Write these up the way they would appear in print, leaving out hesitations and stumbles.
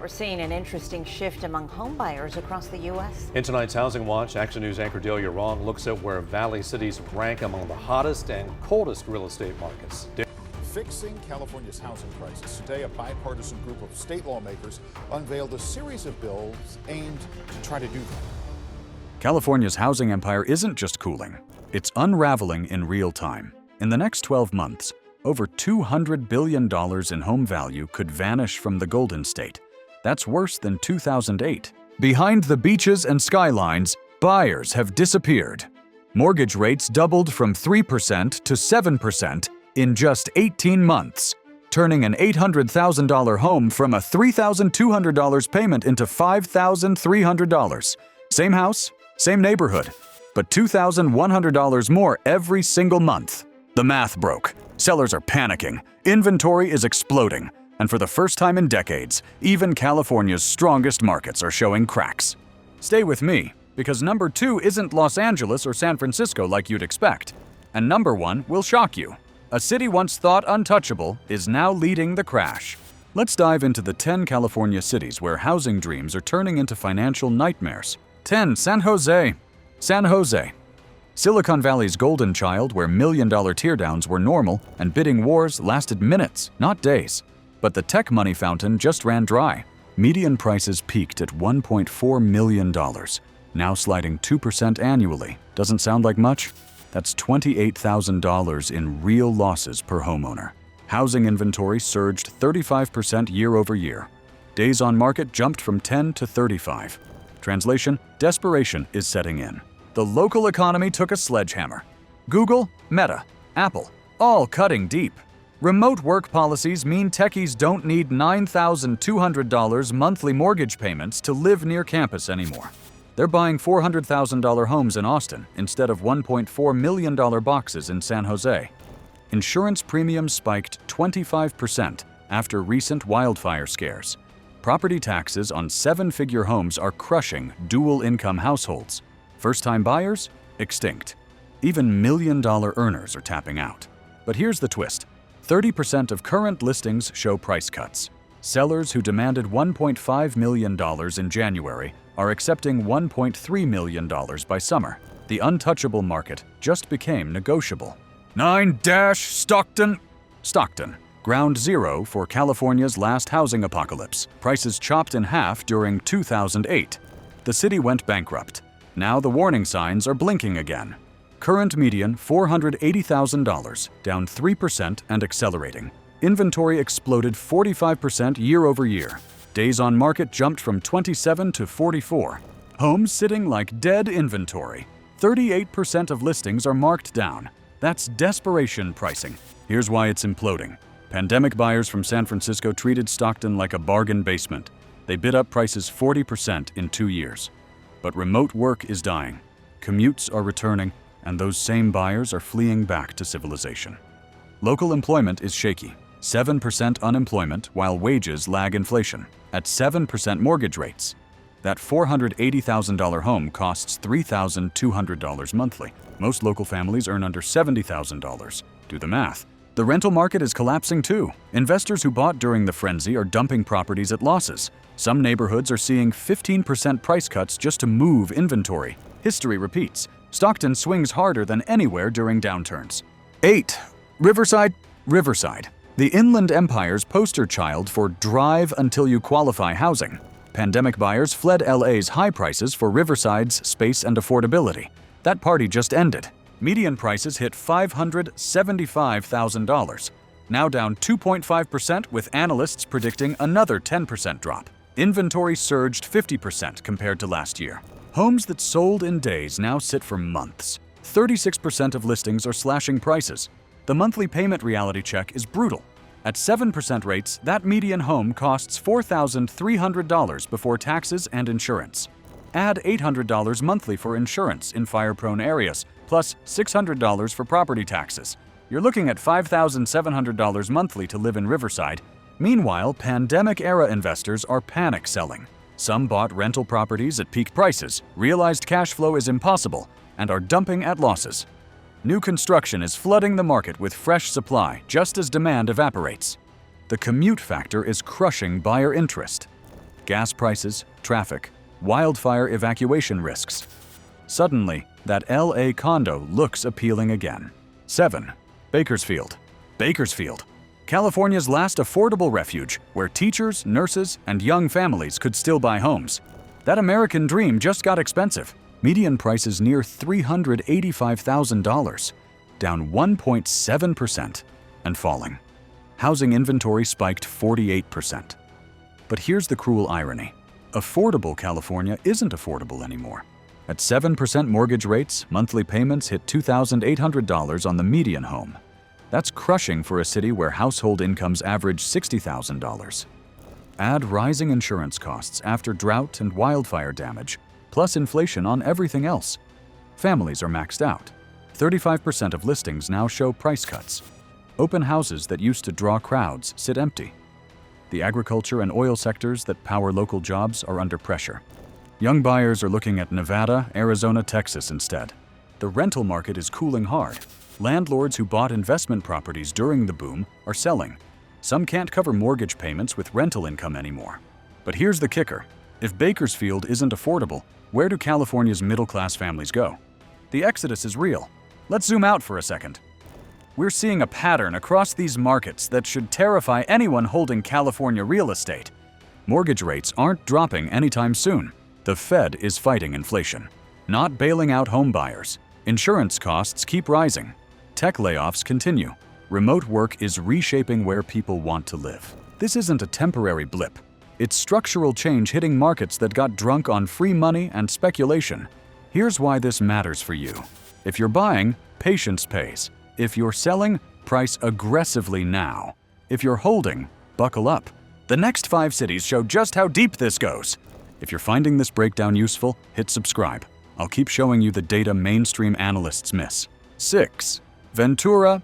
We're seeing an interesting shift among homebuyers across the U.S. In tonight's Housing Watch, Action News anchor Delia Wrong looks at where Valley cities rank among the hottest and coldest real estate markets. Fixing California's housing crisis. Today, a bipartisan group of state lawmakers unveiled a series of bills aimed to try to do that. California's housing empire isn't just cooling, it's unraveling in real time. In the next 12 months, over $200 billion in home value could vanish from the Golden State. That's worse than 2008. Behind the beaches and skylines, buyers have disappeared. Mortgage rates doubled from 3% to 7% in just 18 months, turning an $800,000 home from a $3,200 payment into $5,300. Same house, same neighborhood, but $2,100 more every single month. The math broke. Sellers are panicking. Inventory is exploding. And for the first time in decades, even California's strongest markets are showing cracks. Stay with me, because number 2 isn't Los Angeles or San Francisco like you'd expect. And number 1 will shock you. A city once thought untouchable is now leading the crash. Let's dive into the 10 California cities where housing dreams are turning into financial nightmares. 10. San Jose. San Jose. Silicon Valley's golden child, where million-dollar teardowns were normal and bidding wars lasted minutes, not days. But the tech money fountain just ran dry. Median prices peaked at $1.4 million, now sliding 2% annually. Doesn't sound like much? That's $28,000 in real losses per homeowner. Housing inventory surged 35% year over year. Days on market jumped from 10 to 35. Translation: desperation is setting in. The local economy took a sledgehammer. Google, Meta, Apple, all cutting deep. Remote work policies mean techies don't need $9,200 monthly mortgage payments to live near campus anymore. They're buying $400,000 homes in Austin instead of $1.4 million boxes in San Jose. Insurance premiums spiked 25% after recent wildfire scares. Property taxes on 7-figure homes are crushing dual-income households. First-time buyers? Extinct. Even million-dollar earners are tapping out. But here's the twist. 30% of current listings show price cuts. Sellers who demanded $1.5 million in January are accepting $1.3 million by summer. The untouchable market just became negotiable. 9 Stockton. Stockton, ground zero for California's last housing apocalypse. Prices chopped in half during 2008. The city went bankrupt. Now the warning signs are blinking again. Current median $480,000, down 3% and accelerating. Inventory exploded 45% year over year. Days on market jumped from 27 to 44. Homes sitting like dead inventory. 38% of listings are marked down. That's desperation pricing. Here's why it's imploding. Pandemic buyers from San Francisco treated Stockton like a bargain basement. They bid up prices 40% in 2 years. But remote work is dying. Commutes are returning, and those same buyers are fleeing back to civilization. Local employment is shaky. 7% unemployment while wages lag inflation. At 7% mortgage rates. That $480,000 home costs $3,200 monthly. Most local families earn under $70,000. Do the math. The rental market is collapsing too. Investors who bought during the frenzy are dumping properties at losses. Some neighborhoods are seeing 15% price cuts just to move inventory. History repeats. Stockton swings harder than anywhere during downturns. 8. Riverside. Riverside. The Inland Empire's poster child for drive until you qualify housing. Pandemic buyers fled LA's high prices for Riverside's space and affordability. That party just ended. Median prices hit $575,000, now down 2.5% with analysts predicting another 10% drop. Inventory surged 50% compared to last year. Homes that sold in days now sit for months. 36% of listings are slashing prices. The monthly payment reality check is brutal. At 7% rates, that median home costs $4,300 before taxes and insurance. Add $800 monthly for insurance in fire-prone areas, plus $600 for property taxes. You're looking at $5,700 monthly to live in Riverside. Meanwhile, pandemic-era investors are panic selling. Some bought rental properties at peak prices, realized cash flow is impossible, and are dumping at losses. New construction is flooding the market with fresh supply just as demand evaporates. The commute factor is crushing buyer interest. gas prices, traffic, wildfire evacuation risks. Suddenly, that LA condo looks appealing again. 7. Bakersfield. Bakersfield, California's last affordable refuge where teachers, nurses, and young families could still buy homes. That American dream just got expensive. Median prices near $385,000, down 1.7% and falling. Housing inventory spiked 48%. But here's the cruel irony. Affordable California isn't affordable anymore. At 7% mortgage rates, monthly payments hit $2,800 on the median home. That's crushing for a city where household incomes average $60,000. Add rising insurance costs after drought and wildfire damage, plus inflation on everything else. Families are maxed out. 35% of listings now show price cuts. Open houses that used to draw crowds sit empty. The agriculture and oil sectors that power local jobs are under pressure. Young buyers are looking at Nevada, Arizona, Texas instead. The rental market is cooling hard. Landlords who bought investment properties during the boom are selling. Some can't cover mortgage payments with rental income anymore. But here's the kicker. If Bakersfield isn't affordable, where do California's middle-class families go? The exodus is real. Let's zoom out for a second. We're seeing a pattern across these markets that should terrify anyone holding California real estate. Mortgage rates aren't dropping anytime soon. The Fed is fighting inflation, not bailing out home buyers. Insurance costs keep rising. Tech layoffs continue. Remote work is reshaping where people want to live. This isn't a temporary blip. It's structural change hitting markets that got drunk on free money and speculation. Here's why this matters for you. If you're buying, patience pays. If you're selling, price aggressively now. If you're holding, buckle up. The next 5 cities show just how deep this goes. If you're finding this breakdown useful, hit subscribe. I'll keep showing you the data mainstream analysts miss. 6. Ventura.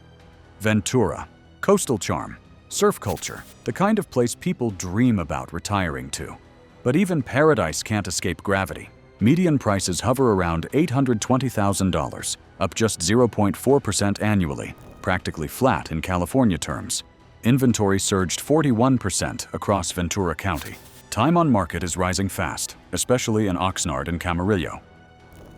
Ventura. Coastal charm. Surf culture. The kind of place people dream about retiring to. But even paradise can't escape gravity. Median prices hover around $820,000, up just 0.4% annually, practically flat in California terms. Inventory surged 41% across Ventura County. Time on market is rising fast, especially in Oxnard and Camarillo.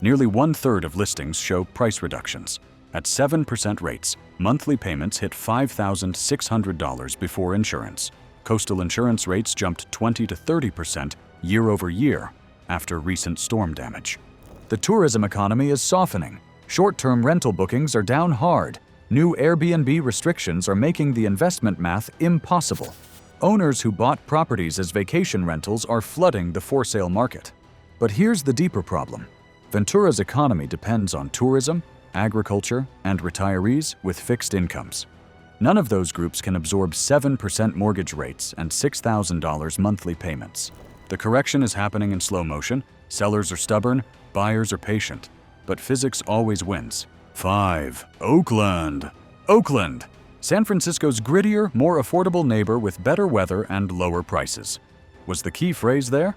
Nearly 1/3 of listings show price reductions. At 7% rates, monthly payments hit $5,600 before insurance. Coastal insurance rates jumped 20 to 30% year over year after recent storm damage. The tourism economy is softening. Short-term rental bookings are down hard. New Airbnb restrictions are making the investment math impossible. Owners who bought properties as vacation rentals are flooding the for-sale market. But here's the deeper problem. Ventura's economy depends on tourism, agriculture, and retirees with fixed incomes. None of those groups can absorb 7% mortgage rates and $6,000 monthly payments. The correction is happening in slow motion. Sellers are stubborn, buyers are patient. But physics always wins. 5. Oakland. Oakland. San Francisco's grittier, more affordable neighbor with better weather and lower prices. Was the key phrase there?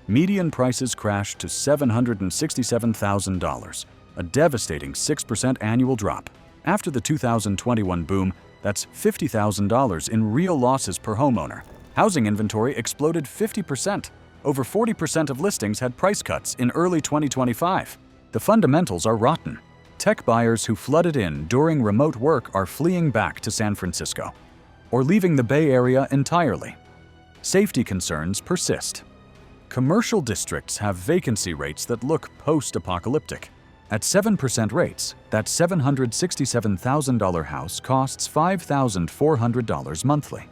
Median prices crashed to $767,000, a devastating 6% annual drop. After the 2021 boom, that's $50,000 in real losses per homeowner. Housing inventory exploded 50%. Over 40% of listings had price cuts in early 2025. The fundamentals are rotten. Tech buyers who flooded in during remote work are fleeing back to San Francisco or leaving the Bay Area entirely. Safety concerns persist. Commercial districts have vacancy rates that look post-apocalyptic. At 7% rates, that $767,000 house costs $5,400 monthly.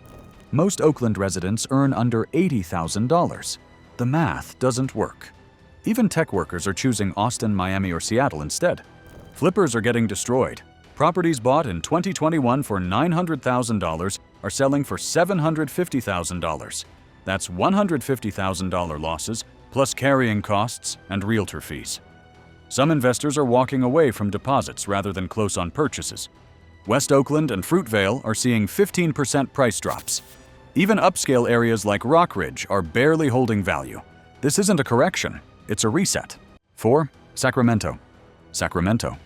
Most Oakland residents earn under $80,000. The math doesn't work. Even tech workers are choosing Austin, Miami, or Seattle instead. Flippers are getting destroyed. Properties bought in 2021 for $900,000 are selling for $750,000. That's $150,000 losses, plus carrying costs and realtor fees. Some investors are walking away from deposits rather than close on purchases. West Oakland and Fruitvale are seeing 15% price drops. Even upscale areas like Rockridge are barely holding value. This isn't a correction, it's a reset. 4. Sacramento. Sacramento.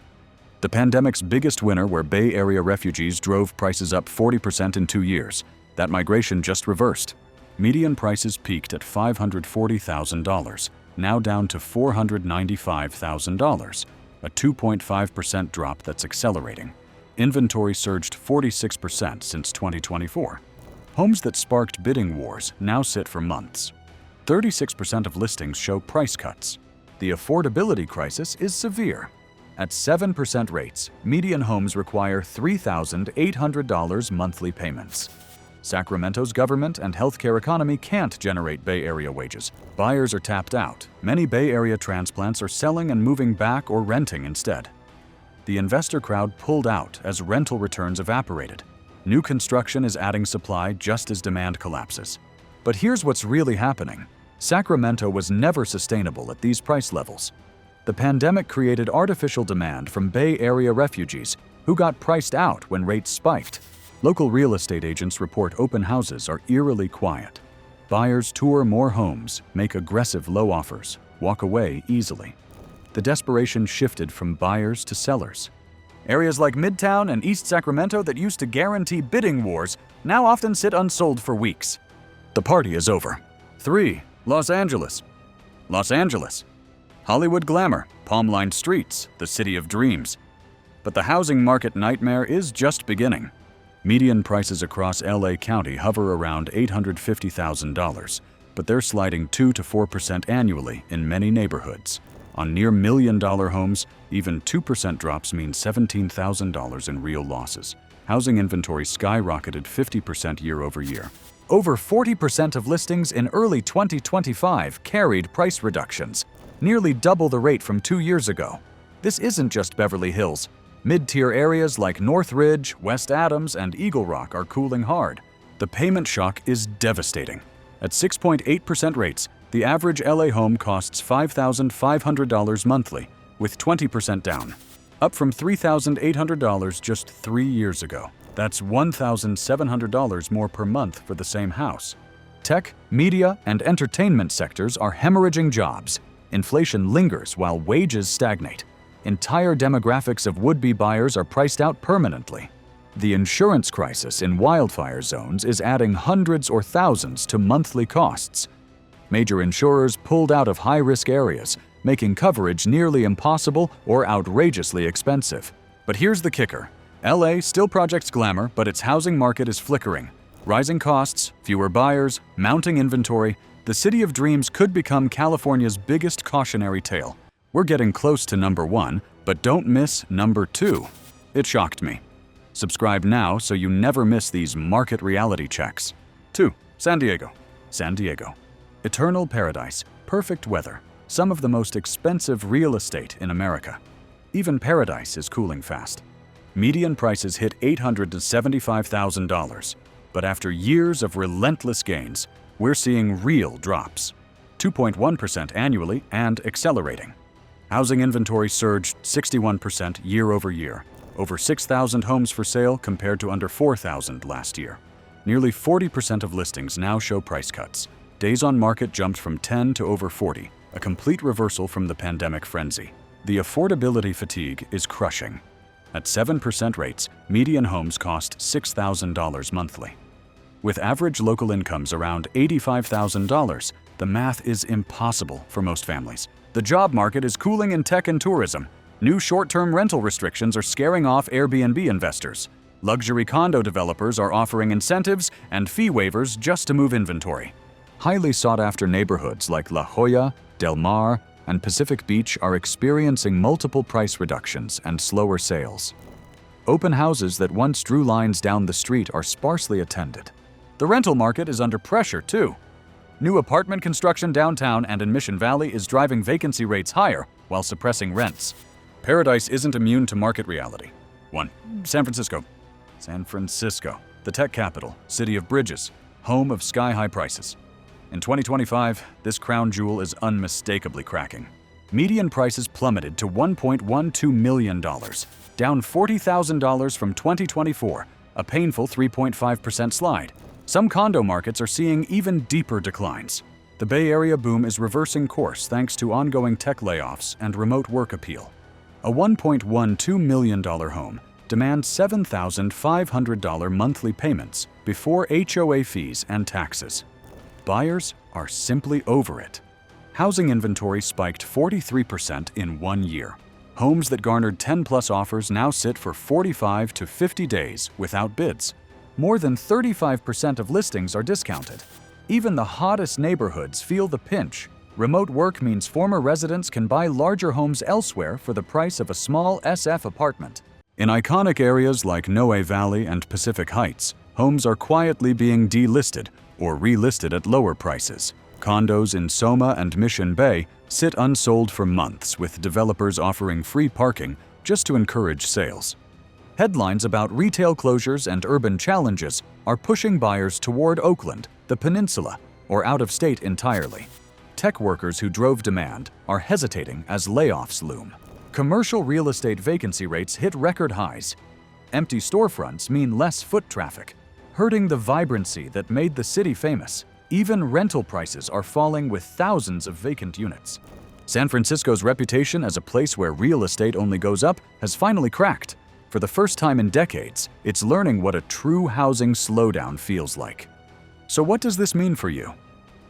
The pandemic's biggest winner, where Bay Area refugees drove prices up 40% in 2 years. That migration just reversed. median prices peaked at $540,000, now down to $495,000, a 2.5% drop that's accelerating. Inventory surged 46% since 2024. Homes that sparked bidding wars now sit for months. 36% of listings show price cuts. The affordability crisis is severe. At 7% rates, median homes require $3,800 monthly payments. Sacramento's government and healthcare economy can't generate Bay Area wages. Buyers are tapped out. Many Bay Area transplants are selling and moving back or renting instead. The investor crowd pulled out as rental returns evaporated. New construction is adding supply just as demand collapses. But here's what's really happening. Sacramento was never sustainable at these price levels. The pandemic created artificial demand from Bay Area refugees who got priced out when rates spiked. Local real estate agents report open houses are eerily quiet. Buyers tour more homes, make aggressive low offers, walk away easily. The desperation shifted from buyers to sellers. Areas like Midtown and East Sacramento that used to guarantee bidding wars now often sit unsold for weeks. The party is over. 3. Los Angeles. Los Angeles. Hollywood glamour, palm-lined streets, the city of dreams. But the housing market nightmare is just beginning. Median prices across LA County hover around $850,000, but they're sliding 2 to 4% annually in many neighborhoods. On near million-dollar homes, even 2% drops mean $17,000 in real losses. Housing inventory skyrocketed 50% year over year. Over 40% of listings in early 2025 carried price reductions, nearly double the rate from 2 years ago. This isn't just Beverly Hills. Mid-tier areas like North Ridge, West Adams, and Eagle Rock are cooling hard. The payment shock is devastating. At 6.8% rates, the average LA home costs $5,500 monthly, with 20% down, up from $3,800 just 3 years ago. That's $1,700 more per month for the same house. Tech, media, and entertainment sectors are hemorrhaging jobs. Inflation lingers while wages stagnate. Entire demographics of would-be buyers are priced out permanently. The insurance crisis in wildfire zones is adding hundreds or thousands to monthly costs. Major insurers pulled out of high-risk areas, making coverage nearly impossible or outrageously expensive. But here's the kicker. LA still projects glamour, but its housing market is flickering. Rising costs, fewer buyers, mounting inventory, the city of dreams could become California's biggest cautionary tale. We're getting close to number 1, but don't miss number 2. It shocked me. Subscribe now so you never miss these market reality checks. 2. San Diego. San Diego. Eternal paradise, perfect weather, some of the most expensive real estate in America. Even paradise is cooling fast. Median prices hit $875,000, but after years of relentless gains, we're seeing real drops. 2.1% annually and accelerating. Housing inventory surged 61% year over year. Over 6,000 homes for sale compared to under 4,000 last year. Nearly 40% of listings now show price cuts. Days on market jumped from 10 to over 40, a complete reversal from the pandemic frenzy. The affordability fatigue is crushing. At 7% rates, median homes cost $6,000 monthly. With average local incomes around $85,000, the math is impossible for most families. The job market is cooling in tech and tourism. New short-term rental restrictions are scaring off Airbnb investors. Luxury condo developers are offering incentives and fee waivers just to move inventory. Highly sought-after neighborhoods like La Jolla, Del Mar, and Pacific Beach are experiencing multiple price reductions and slower sales. Open houses that once drew lines down the street are sparsely attended. The rental market is under pressure, too. New apartment construction downtown and in Mission Valley is driving vacancy rates higher while suppressing rents. Paradise isn't immune to market reality. 1. San Francisco. San Francisco, the tech capital, city of bridges, home of sky-high prices. In 2025, this crown jewel is unmistakably cracking. Median prices plummeted to $1.12 million, down $40,000 from 2024, a painful 3.5% slide. Some condo markets are seeing even deeper declines. The Bay Area boom is reversing course thanks to ongoing tech layoffs and remote work appeal. A $1.12 million home demands $7,500 monthly payments before HOA fees and taxes. buyers are simply over it. Housing inventory spiked 43% in 1 year. Homes that garnered 10+ offers now sit for 45 to 50 days without bids. More than 35% of listings are discounted. Even the hottest neighborhoods feel the pinch. Remote work means former residents can buy larger homes elsewhere for the price of a small SF apartment. In iconic areas like Noe Valley and Pacific Heights, homes are quietly being delisted or relisted at lower prices. Condos in Soma and Mission Bay sit unsold for months, with developers offering free parking just to encourage sales. Headlines about retail closures and urban challenges are pushing buyers toward Oakland, the peninsula, or out of state entirely. Tech workers who drove demand are hesitating as layoffs loom. Commercial real estate vacancy rates hit record highs. Empty storefronts mean less foot traffic, hurting the vibrancy that made the city famous. Even rental prices are falling, with thousands of vacant units. San Francisco's reputation as a place where real estate only goes up has finally cracked. For the first time in decades, it's learning what a true housing slowdown feels like. So what does this mean for you?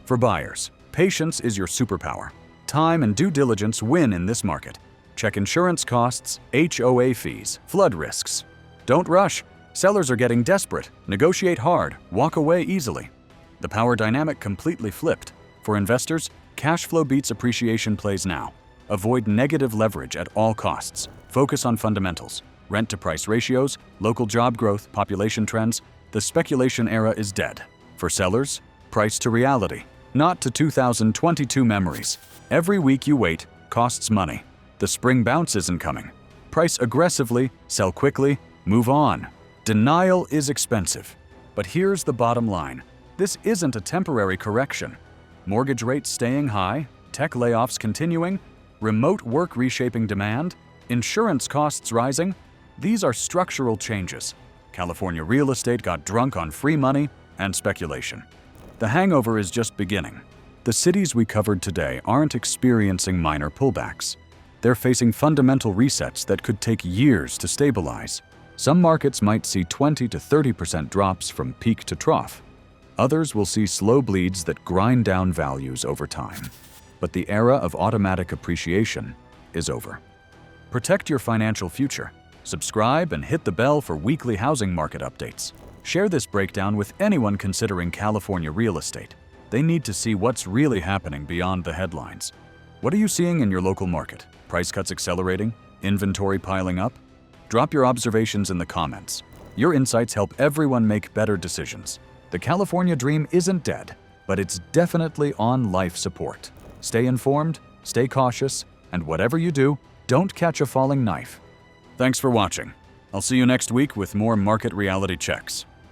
For buyers, patience is your superpower. Time and due diligence win in this market. Check insurance costs, HOA fees, flood risks. Don't rush. Sellers are getting desperate. Negotiate hard. Walk away easily. The power dynamic completely flipped. For investors, cash flow beats appreciation plays now. Avoid negative leverage at all costs. Focus on fundamentals. Rent-to-price ratios, local job growth, population trends. The speculation era is dead. For sellers, price to reality, not to 2022 memories. Every week you wait costs money. The spring bounce isn't coming. Price aggressively, sell quickly, move on. Denial is expensive. But here's the bottom line. This isn't a temporary correction. Mortgage rates staying high, tech layoffs continuing, remote work reshaping demand, insurance costs rising. These are structural changes. California real estate got drunk on free money and speculation. The hangover is just beginning. The cities we covered today aren't experiencing minor pullbacks. They're facing fundamental resets that could take years to stabilize. Some markets might see 20 to 30% drops from peak to trough. Others will see slow bleeds that grind down values over time. But the era of automatic appreciation is over. Protect your financial future. Subscribe and hit the bell for weekly housing market updates. Share this breakdown with anyone considering California real estate. They need to see what's really happening beyond the headlines. What are you seeing in your local market? Price cuts accelerating? Inventory piling up? Drop your observations in the comments. Your insights help everyone make better decisions. The California dream isn't dead, but it's definitely on life support. Stay informed, stay cautious, and whatever you do, don't catch a falling knife. Thanks for watching. I'll see you next week with more market reality checks.